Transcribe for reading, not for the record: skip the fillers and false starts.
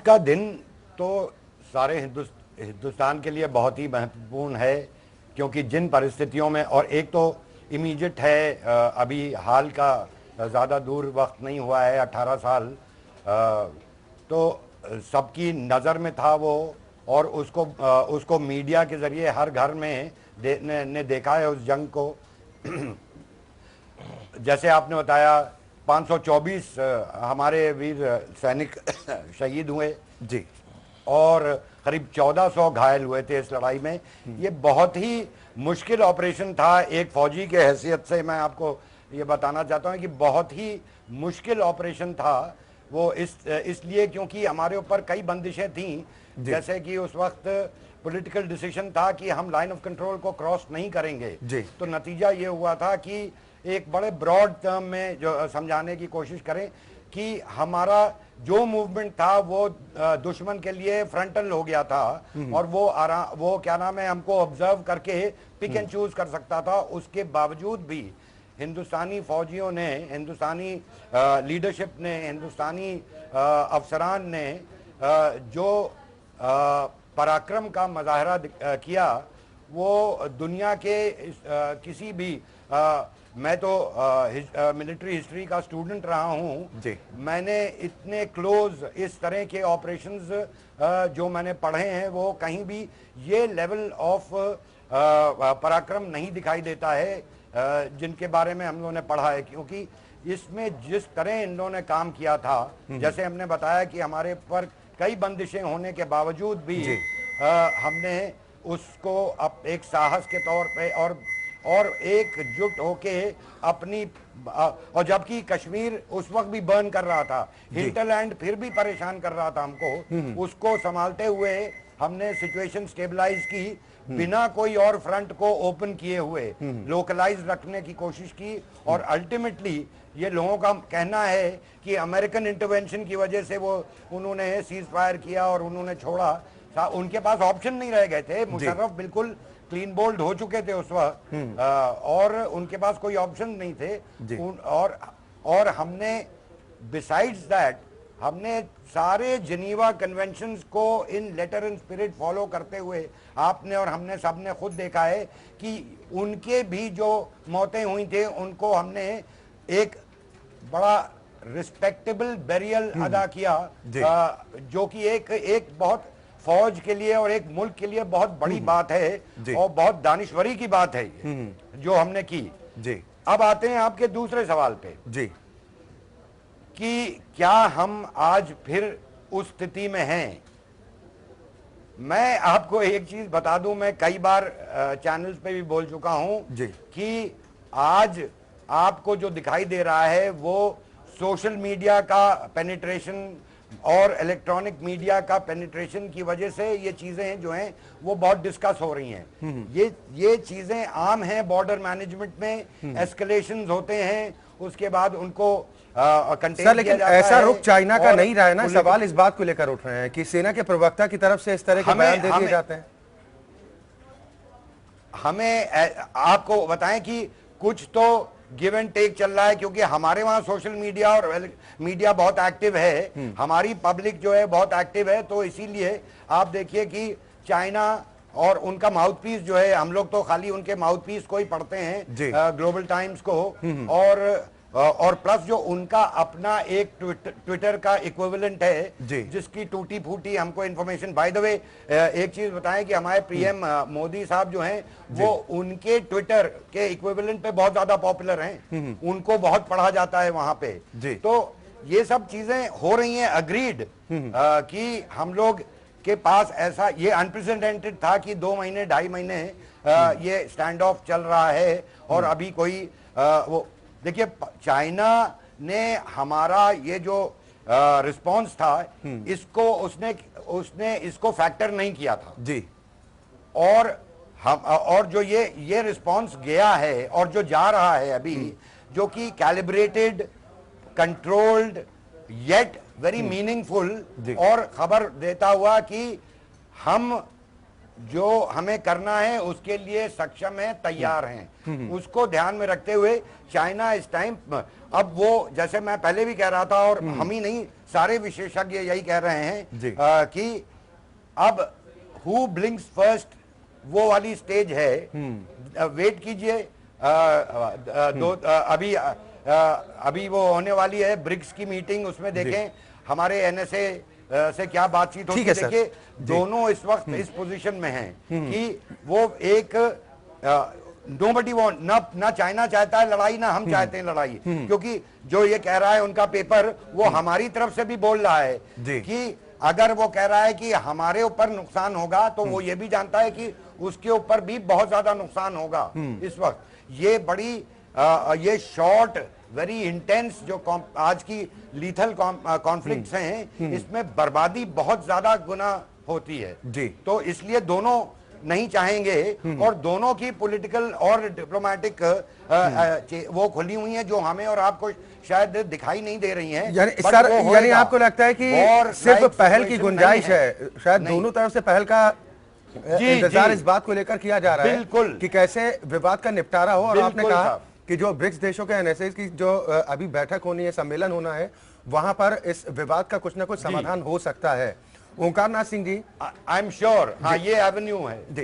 का दिन तो सारे हिंदुस्तान के लिए बहुत ही महत्वपूर्ण है, क्योंकि जिन परिस्थितियों में, और एक तो इमीडिएट है, अभी हाल का ज़्यादा दूर वक्त नहीं हुआ है, 18 साल, तो सबकी नज़र में था वो, और उसको मीडिया के ज़रिए हर घर में ने देखा है उस जंग को। जैसे आपने बताया 524 हमारे वीर सैनिक शहीद हुए जी और करीब 1400 घायल हुए थे इस लड़ाई में। ये बहुत ही मुश्किल ऑपरेशन था। एक फौजी के हैसियत से मैं आपको ये बताना चाहता हूँ कि बहुत ही मुश्किल ऑपरेशन था वो, इसलिए क्योंकि हमारे ऊपर कई बंदिशें थीं। जैसे कि उस वक्त पॉलिटिकल डिसीजन था कि हम लाइन ऑफ कंट्रोल को क्रॉस नहीं करेंगे। तो नतीजा ये हुआ था कि एक बड़े ब्रॉड टर्म में जो समझाने की कोशिश करें कि हमारा जो मूवमेंट था वो दुश्मन के लिए फ्रंटल हो गया था, और वो क्या नाम है, हमको ऑब्जर्व करके पिक एंड चूज कर सकता था। उसके बावजूद भी हिंदुस्तानी फौजियों ने, हिंदुस्तानी लीडरशिप ने, हिंदुस्तानी अफसरान ने जो पराक्रम का मुजाहरा किया, वो दुनिया के किसी भी मैं तो मिलिट्री हिस्ट्री का स्टूडेंट रहा हूँ। मैंने इतने क्लोज इस तरह के ऑपरेशंस जो मैंने पढ़े हैं, वो कहीं भी ये लेवल ऑफ पराक्रम नहीं दिखाई देता है जिनके बारे में हम लोगों ने पढ़ा है। क्योंकि इसमें जिस तरह इन लोगों ने काम किया था, जैसे हमने बताया कि हमारे पर कई बंदिशें होने के बावजूद भी हमने उसको एक साहस के तौर पे और एकजुट होके अपनी, और जबकि कश्मीर उस वक्त भी बर्न कर रहा था, हिंटरलैंड फिर भी परेशान कर रहा था हमको, उसको संभालते हुए हमने सिचुएशन स्टेबलाइज की, बिना कोई और फ्रंट को ओपन किए हुए लोकलाइज रखने की कोशिश की। और अल्टीमेटली ये लोगों का कहना है कि अमेरिकन इंटरवेंशन की वजह से वो उन्होंने सीज फायर किया और उन्होंने छोड़ा। उनके पास ऑप्शन नहीं रह गए थे। मुशर्रफ बिल्कुल क्लीन बोल्ड हो चुके थे उस वक्त, और उनके पास कोई ऑप्शन नहीं थे। और हमने बिसाइड्स दैट हमने सारे जिनीवा कन्वेंशंस को इन लेटर एंड स्पिरिट फॉलो करते हुए, आपने और हमने सबने खुद देखा है कि उनके भी जो मौतें हुई थी उनको हमने एक बड़ा रिस्पेक्टेबल बेरियल अदा किया, जो कि एक बहुत फौज के लिए और एक मुल्क के लिए बहुत बड़ी बात है और बहुत दानिश्वरी की बात है जो हमने की। अब आते हैं आपके दूसरे सवाल पे कि क्या हम आज फिर उस स्थिति में हैं। मैं आपको एक चीज बता दूं, मैं कई बार चैनल्स पे भी बोल चुका हूं कि आज आपको जो दिखाई दे रहा है वो सोशल मीडिया का पेनिट्रेशन और इलेक्ट्रॉनिक मीडिया का पेनिट्रेशन की वजह से ये चीजें जो हैं वो बहुत डिस्कस हो रही हैं। ये चीजें आम हैं बॉर्डर मैनेजमेंट में, एस्केलेशंस होते हैं, उसके बाद उनको सर, लेकिन ऐसा रुख चाइना का नहीं रहा है ना। सवाल इस बात को लेकर उठ रहे हैं कि सेना के प्रवक्ता की तरफ से इस तरह के बयान दे दिए जाते हैं। हमें आपको बताएं कि कुछ तो गिव एंड टेक चल रहा है, क्योंकि हमारे वहां सोशल मीडिया और मीडिया बहुत एक्टिव है, हमारी पब्लिक जो है बहुत एक्टिव है। तो इसीलिए आप देखिए कि चाइना और उनका माउथपीस जो है, हम लोग तो खाली उनके माउथपीस को ही पढ़ते हैं, ग्लोबल टाइम्स को, और प्लस जो उनका अपना एक ट्विटर का इक्विवेलेंट है जिसकी टूटी फूटी हमको इन्फॉर्मेशन। बाय द वे एक चीज बताएं कि हमारे पीएम मोदी साहब जो हैं वो उनके ट्विटर के इक्विवेलेंट पे बहुत ज्यादा पॉपुलर हैं, उनको बहुत पढ़ा जाता है वहां पे। तो ये सब चीजें हो रही हैं, अग्रीड कि हम लोग के पास ऐसा, ये अनप्रेसिडेंटेड था कि 2 महीने 2.5 महीने ये स्टैंड ऑफ चल रहा है। और अभी कोई वो देखिए, चाइना ने हमारा ये जो रिस्पांस था इसको उसने इसको फैक्टर नहीं किया था और जो ये रिस्पांस गया है और जो जा रहा है अभी, जो कि calibrated, controlled, yet very meaningful, और खबर देता हुआ कि हम जो हमें करना है उसके लिए सक्षम है, तैयार हैं। उसको ध्यान में रखते हुए चाइना इस टाइम, अब वो जैसे मैं पहले भी कह रहा था और हम ही नहीं सारे विशेषज्ञ यही कह रहे जी। हैं कि अब हु ब्लिंक्स फर्स्ट वो वाली स्टेज है। वेट कीजिए, अभी वो होने वाली है ब्रिक्स की मीटिंग, उसमें देखें हमारे एनएसए से क्या बातचीत होती है। देखिए दोनों इस वक्त इस पोजीशन में हैं कि वो एक नोबडी वांट, ना चाइना चाहता है लड़ाई, ना हम चाहते हैं लड़ाई, क्योंकि जो ये कह रहा है उनका पेपर, वो हमारी तरफ से भी बोल रहा है कि अगर वो कह रहा है कि हमारे ऊपर नुकसान होगा, तो वो ये भी जानता है कि उसके ऊपर भी बहुत ज्यादा नुकसान होगा। इस वक्त ये बड़ी ये शॉर्ट वेरी इंटेंस जो आज की लीथल कॉन्फ्लिक्ट्स हैं, इसमें बर्बादी बहुत ज्यादा गुना होती है जी। तो इसलिए दोनों नहीं चाहेंगे, और दोनों की पॉलिटिकल और डिप्लोमेटिक वो खुली हुई हैं, जो हमें और आपको शायद दिखाई नहीं दे रही हैं। यानी आपको लगता है कि सिर्फ पहल की गुंजाइश है, शायद दोनों तरफ से पहल का इंतजार इस बात को लेकर किया जा रहा है बिल्कुल कि कैसे विवाद का निपटारा हो। और आपने कहा कि जो ब्रिक्स देशों के एनएसए की जो अभी बैठक होनी है, सम्मेलन होना है, वहां पर इस विवाद का कुछ ना कुछ समाधान हो सकता है। ओंकार Nath Singh ji, I am sure, हाँ ये एवेन्यू है।